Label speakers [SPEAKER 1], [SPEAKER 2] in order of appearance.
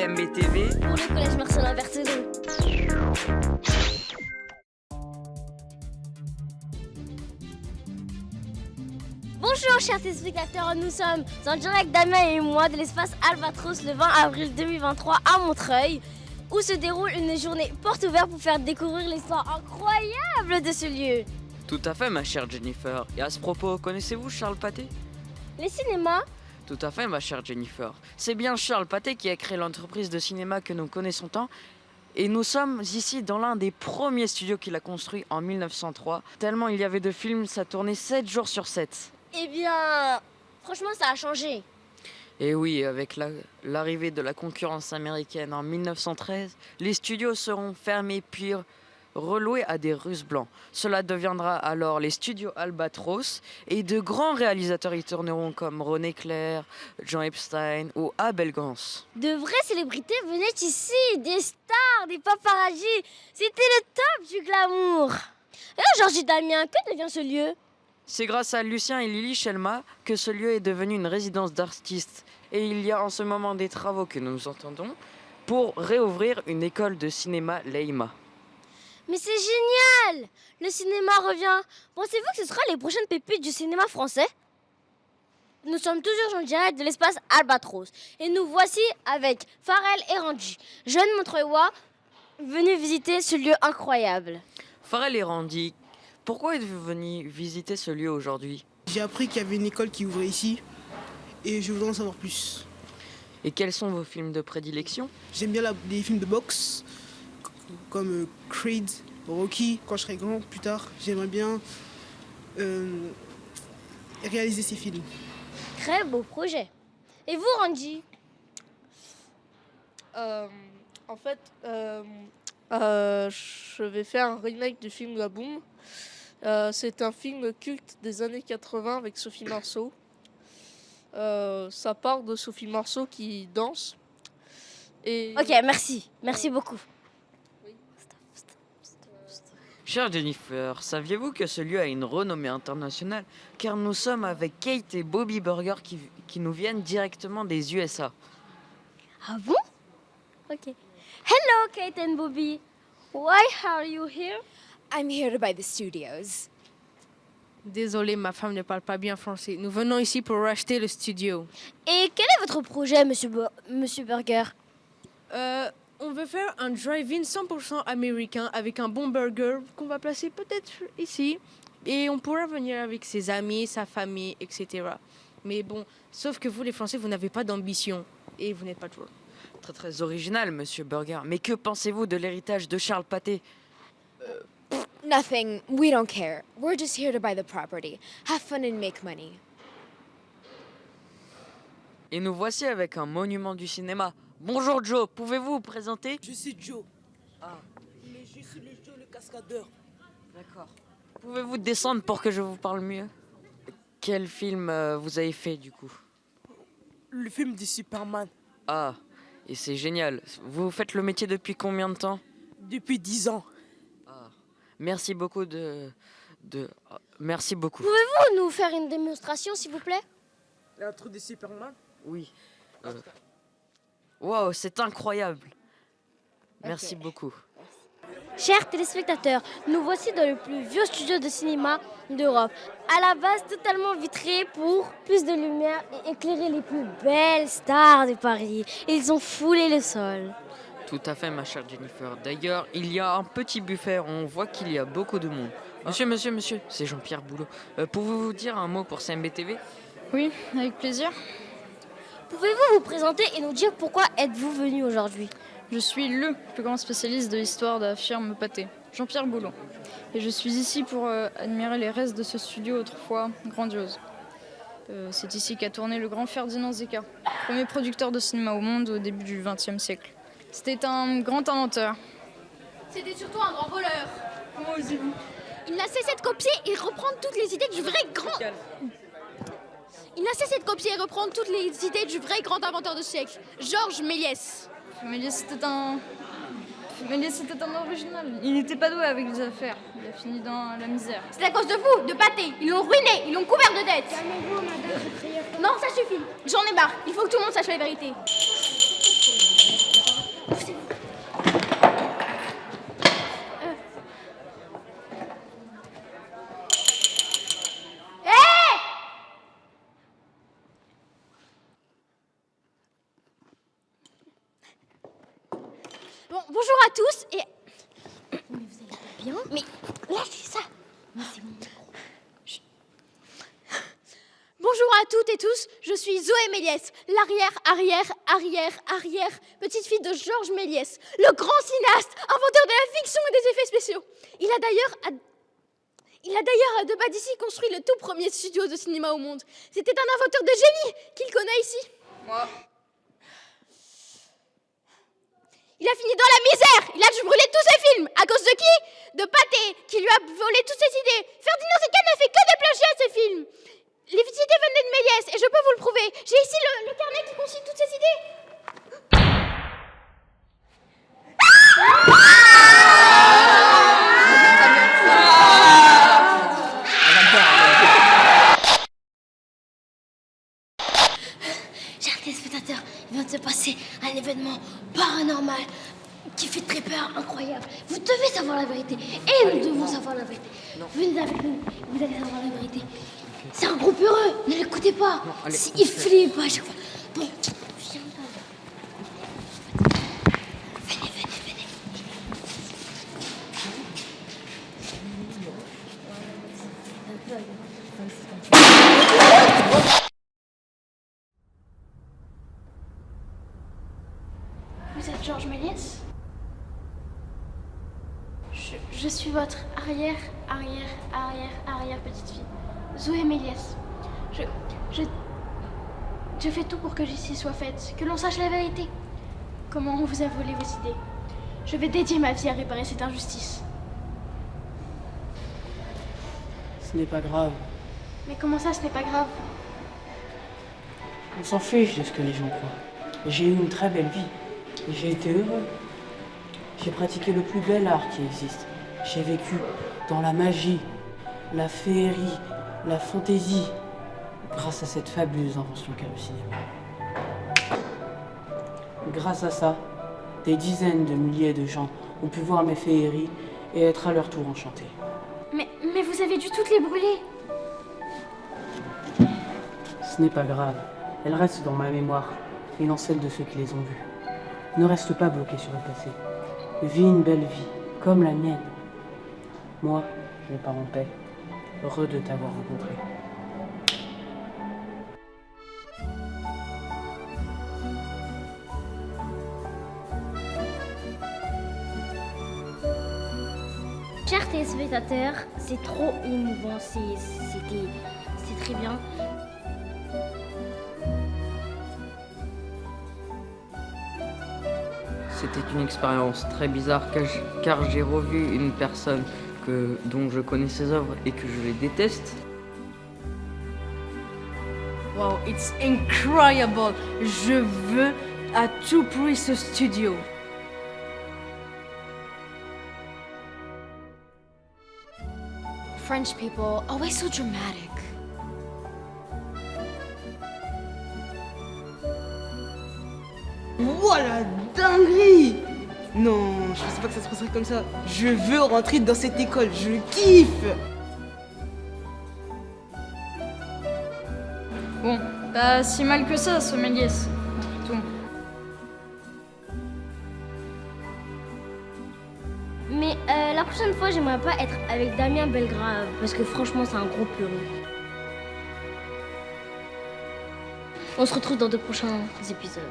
[SPEAKER 1] CMB-TV
[SPEAKER 2] pour le collège Marcelin Berthelot. Bonjour chers téléspectateurs, nous sommes en direct Damien et moi de l'espace Albatros le 20 avril 2023 à Montreuil où se déroule une journée porte ouverte pour faire découvrir l'histoire incroyable de ce lieu.
[SPEAKER 1] Tout à fait ma chère Jennifer. Et à ce propos, connaissez-vous Charles Pathé?
[SPEAKER 2] Les cinémas?
[SPEAKER 1] Tout à fait ma chère Jennifer. C'est bien Charles Pathé qui a créé l'entreprise de cinéma que nous connaissons tant. Et nous sommes ici dans l'un des premiers studios qu'il a construit en 1903. Tellement il y avait de films, ça tournait 7 jours sur 7.
[SPEAKER 2] Eh bien, franchement ça a changé.
[SPEAKER 1] Et oui, avec l'arrivée de la concurrence américaine en 1913, les studios seront fermés puis reloués à des Russes blancs. Cela deviendra alors les studios Albatros et de grands réalisateurs y tourneront comme René Clair, Jean Epstein ou Abel Gance.
[SPEAKER 2] De vraies célébrités venaient ici, des stars, des paparazzis. C'était le top du glamour. Et Georges Damien, que devient ce lieu?
[SPEAKER 1] C'est grâce à Lucien et Lily Shelma que ce lieu est devenu une résidence d'artistes. Et il y a en ce moment des travaux que nous entendons pour réouvrir une école de cinéma Leïma.
[SPEAKER 2] Mais c'est génial! Le cinéma revient. Pensez-vous que ce sera les prochaines pépites du cinéma français? Nous sommes toujours en direct de l'espace Albatros. Et nous voici avec Pharrell et Randy, jeunes Montreuillois venus visiter ce lieu incroyable.
[SPEAKER 1] Pharrell et Randy, pourquoi êtes-vous venus visiter ce lieu aujourd'hui?
[SPEAKER 3] J'ai appris qu'il y avait une école qui ouvrait ici et je voudrais en savoir plus.
[SPEAKER 1] Et quels sont vos films de prédilection?
[SPEAKER 3] J'aime bien les films de boxe comme Creed, Rocky. Quand je serai grand, plus tard, j'aimerais bien réaliser ces films.
[SPEAKER 2] Très beau projet. Et vous, Randy?
[SPEAKER 4] En fait, je vais faire un remake du film La Boum. C'est un film culte des années 80 avec Sophie Marceau. Ça part de Sophie Marceau qui danse. Et
[SPEAKER 2] Ok, merci. Merci beaucoup.
[SPEAKER 1] Chère Jennifer, saviez-vous que ce lieu a une renommée internationale car nous sommes avec Kate et Bobby Burger qui nous viennent directement des USA.
[SPEAKER 2] Ah bon? Ok. Hello, Kate and Bobby. Why are you here?
[SPEAKER 5] I'm here to buy the studios.
[SPEAKER 6] Désolée, ma femme ne parle pas bien français. Nous venons ici pour racheter le studio.
[SPEAKER 2] Et quel est votre projet, Monsieur Burger?
[SPEAKER 6] On veut faire un drive-in 100% américain avec un bon burger qu'on va placer peut-être ici. Et on pourra venir avec ses amis, sa famille, etc. Mais bon, sauf que vous, les Français, vous n'avez pas d'ambition. Et vous n'êtes pas toujours.
[SPEAKER 1] Très très original, Monsieur Burger. Mais que pensez-vous de l'héritage de Charles Pathé?
[SPEAKER 5] Nothing. We don't care. We're just here to buy the property. Have fun and make money.
[SPEAKER 1] Et nous voici avec un monument du cinéma. Bonjour Joe, pouvez-vous vous présenter?
[SPEAKER 7] Je suis Joe.
[SPEAKER 1] Ah,
[SPEAKER 7] Mais je suis le Joe le cascadeur.
[SPEAKER 1] d'accord. Pouvez-vous descendre pour que je vous parle mieux? Quel film vous avez fait du coup?
[SPEAKER 7] Le film de Superman.
[SPEAKER 1] Ah, et c'est génial. Vous faites le métier depuis combien de temps?
[SPEAKER 7] Depuis 10 ans.
[SPEAKER 1] Ah, merci beaucoup merci beaucoup.
[SPEAKER 2] Pouvez-vous nous faire une démonstration, s'il vous plaît?
[SPEAKER 7] L'intro de Superman.
[SPEAKER 1] Oui. Wow, c'est incroyable. Merci beaucoup.
[SPEAKER 2] Chers téléspectateurs, nous voici dans le plus vieux studio de cinéma d'Europe. À la base, totalement vitré pour plus de lumière et éclairer les plus belles stars de Paris. Ils ont foulé le sol.
[SPEAKER 1] Tout à fait, ma chère Jennifer. D'ailleurs, il y a un petit buffet. On voit qu'il y a beaucoup de monde. Monsieur, c'est Jean-Pierre Boulot. Pouvez-vous dire un mot pour CMB-TV?
[SPEAKER 8] Oui, avec plaisir.
[SPEAKER 2] Pouvez-vous vous présenter et nous dire pourquoi êtes-vous venu aujourd'hui?
[SPEAKER 8] Je suis le plus grand spécialiste de l'histoire de la firme Pathé, Jean-Pierre Boulot. Et je suis ici pour admirer les restes de ce studio autrefois grandiose. C'est ici qu'a tourné le grand Ferdinand Zecca, premier producteur de cinéma au monde au début du XXe siècle. C'était un grand inventeur.
[SPEAKER 9] C'était surtout un grand voleur. Il n'a cessé de copier et reprendre toutes les idées du vrai grand... Il n'a cessé de copier et reprendre toutes les idées du vrai grand inventeur de ce siècle, Georges Méliès.
[SPEAKER 8] Méliès, c'était un original. Il n'était pas doué avec les affaires. Il a fini dans la misère.
[SPEAKER 9] C'est à cause de vous, de Pathé. Ils l'ont ruiné, ils l'ont couvert de dettes.
[SPEAKER 2] Calmez-vous, madame,
[SPEAKER 9] Non, ça suffit. J'en ai marre. Il faut que tout le monde sache la vérité.
[SPEAKER 2] Bonjour à tous et... Mais vous allez pas bien? Mais lâchez ça. Mais c'est mon micro. Chut. Bonjour à toutes et tous, je suis Zoé Méliès, l'arrière petite fille de Georges Méliès, le grand cinéaste, inventeur de la fiction et des effets spéciaux. Il a d'ailleurs à deux pas d'ici construit le tout premier studio de cinéma au monde. C'était un inventeur de génie qu'il connaît ici.
[SPEAKER 8] Moi.
[SPEAKER 2] Il a fini dans la misère. Il a dû brûler tous ses films. À cause de qui? De Pathé, qui lui a volé toutes ses idées. Ferdinand Zeka n'a fait que des plagiats à ses films. Les idées venaient de Méliès et je peux vous le prouver. J'ai ici le carnet qui concilie toutes ses idées. Chers téléspectateurs, il vient de se passer un événement paranormal qui fait très peur, incroyable. Vous devez savoir la vérité et nous devons savoir la vérité. Venez avec nous, vous allez savoir la vérité. C'est un groupe heureux, ne l'écoutez pas. Il flippe à chaque fois. Bon, viens là. Venez. Vous êtes Georges Méliès? Je suis votre arrière petite fille, Zoé Méliès. Je fais tout pour que justice soit faite, que l'on sache la vérité. Comment on vous a volé vos idées. Je vais dédier ma vie à réparer cette injustice.
[SPEAKER 10] Ce n'est pas grave.
[SPEAKER 2] Mais comment ça, ce n'est pas grave?
[SPEAKER 10] On s'en fiche de ce que les gens croient. J'ai eu une très belle vie. Et j'ai été heureux. J'ai pratiqué le plus bel art qui existe. J'ai vécu dans la magie, la féerie, la fantaisie, grâce à cette fabuleuse invention qu'est le cinéma. Grâce à ça, des dizaines de milliers de gens ont pu voir mes féeries et être à leur tour enchantés.
[SPEAKER 2] Mais vous avez dû toutes les brûler.
[SPEAKER 10] Ce n'est pas grave. Elles restent dans ma mémoire et dans celle de ceux qui les ont vues. Ne reste pas bloqué sur le passé. Vis une belle vie, comme la mienne. Moi, je pars en paix, heureux de t'avoir rencontré.
[SPEAKER 2] Chers téléspectateurs, c'est trop émouvant, c'est très bien.
[SPEAKER 1] C'était une expérience très bizarre car j'ai revu une personne dont je connais ses œuvres et que je les déteste.
[SPEAKER 6] Wow, it's incredible. Je veux à tout prix ce studio.
[SPEAKER 5] French people, always so dramatic.
[SPEAKER 3] Voilà, dinguerie! Non, je pensais pas que ça se passerait comme ça. Je veux rentrer dans cette école, je kiffe!
[SPEAKER 8] Bon, pas si mal que ça, ce Méliès. Tout.
[SPEAKER 2] Mais la prochaine fois, j'aimerais pas être avec Damien Belgrave, parce que franchement, c'est un gros peureux. On se retrouve dans de prochains épisodes.